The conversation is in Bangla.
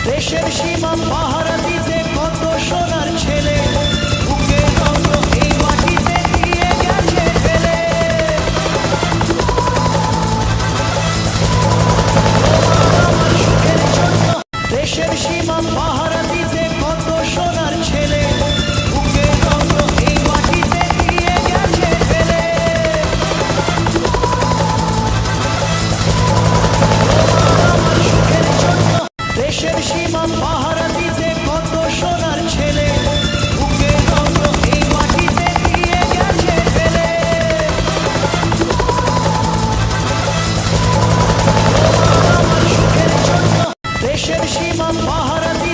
দেশের সীমা পাহারা দিতে কত সোনার ছেলে বুকের রক্ত এই মাটিতে দিয়ে গেছে ফেলে। আমার সুখের জন্য দেশের সীমা পাহারা দিতে কত সোনার ছেলে বুকের রক্ত এই মাটিতে দিয়ে গেছে ফেলে। আমার সুখের জন্য দেশের সীমা পাহারা দিতে কত সোনার ছেলে বুকের রক্ত এই মাটিতে দিয়ে গেছে ফেলে। আমার সুখের জন্য দেশের সীমা পাহারা দিতে